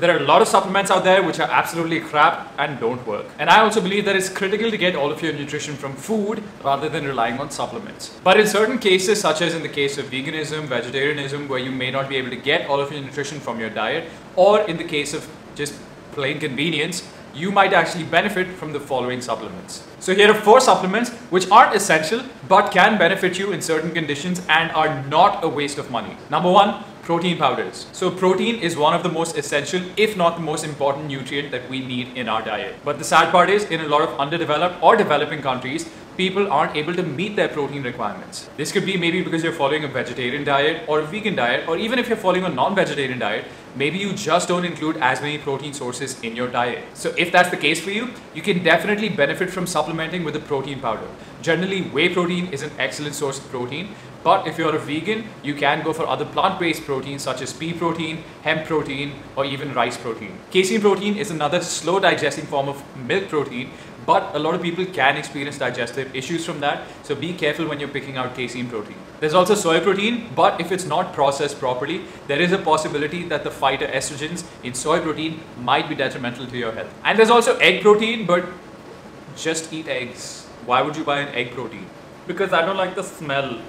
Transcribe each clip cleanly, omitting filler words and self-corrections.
There are a lot of supplements out there which are absolutely crap and don't work. And I also believe that it's critical to get all of your nutrition from food rather than relying on supplements. But in certain cases, such as in the case of veganism, vegetarianism, where you may not be able to get all of your nutrition from your diet, or in the case of just plain convenience, you might actually benefit from the following supplements. So here are 4 supplements which aren't essential but can benefit you in certain conditions and are not a waste of money. Number 1, protein powders. So protein is one of the most essential, if not the most important nutrient that we need in our diet. But the sad part is, in a lot of underdeveloped or developing countries, people aren't able to meet their protein requirements. This could be maybe because you're following a vegetarian diet or a vegan diet, or even if you're following a non-vegetarian diet, maybe you just don't include as many protein sources in your diet. So if that's the case for you, you can definitely benefit from supplementing with a protein powder. Generally, whey protein is an excellent source of protein, but if you're a vegan, you can go for other plant-based proteins such as pea protein, hemp protein, or even rice protein. Casein protein is another slow digesting form of milk protein, but a lot of people can experience digestive issues from that, so be careful when you're picking out casein protein. There's also soy protein, but if it's not processed properly, there is a possibility that the phytoestrogens in soy protein might be detrimental to your health. And there's also egg protein, but just eat eggs. Why would you buy an egg protein? Because I don't like the smell.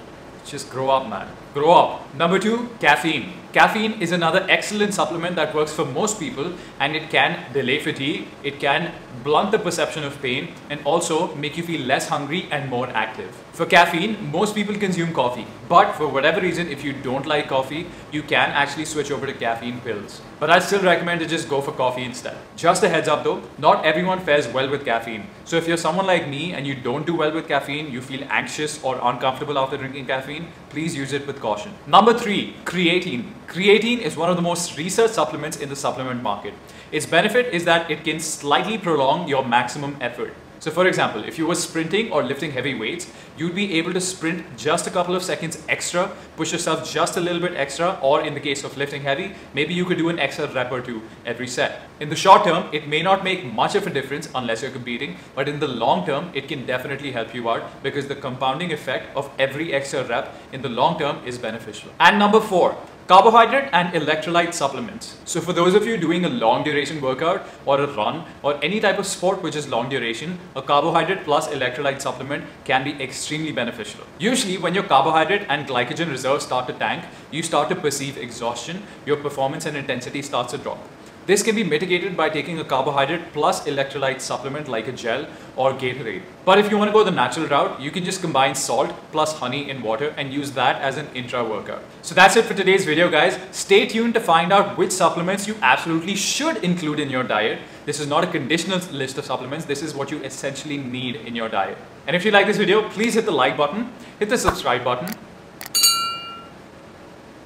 Just grow up, man. Grow up. Number 2, caffeine. Caffeine is another excellent supplement that works for most people, and it can delay fatigue, it can blunt the perception of pain, and also make you feel less hungry and more active. For caffeine, most people consume coffee, but for whatever reason, if you don't like coffee, you can actually switch over to caffeine pills. But I still recommend to just go for coffee instead. Just a heads up though, not everyone fares well with caffeine. So if you're someone like me and you don't do well with caffeine, you feel anxious or uncomfortable after drinking caffeine, please use it with caution. Number 3, creatine. Creatine is one of the most researched supplements in the supplement market. Its benefit is that it can slightly prolong your maximum effort. So for example, if you were sprinting or lifting heavy weights, you'd be able to sprint just a couple of seconds extra, push yourself just a little bit extra, or in the case of lifting heavy, maybe you could do an extra rep or 2 every set. In the short term, it may not make much of a difference unless you're competing, but in the long term, it can definitely help you out because the compounding effect of every extra rep in the long term is beneficial. And number 4, carbohydrate and electrolyte supplements. So for those of you doing a long duration workout or a run or any type of sport which is long duration, a carbohydrate plus electrolyte supplement can be extremely beneficial. Usually when your carbohydrate and glycogen reserves start to tank, you start to perceive exhaustion, your performance and intensity starts to drop. This can be mitigated by taking a carbohydrate plus electrolyte supplement like a gel or Gatorade. But if you want to go the natural route, you can just combine salt plus honey in water and use that as an intra-workout. So that's it for today's video, guys. Stay tuned to find out which supplements you absolutely should include in your diet. This is not a conditional list of supplements. This is what you essentially need in your diet. And if you like this video, please hit the like button, hit the subscribe button,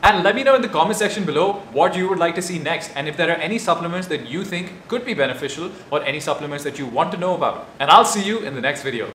and let me know in the comment section below what you would like to see next, and if there are any supplements that you think could be beneficial or any supplements that you want to know about. And I'll see you in the next video.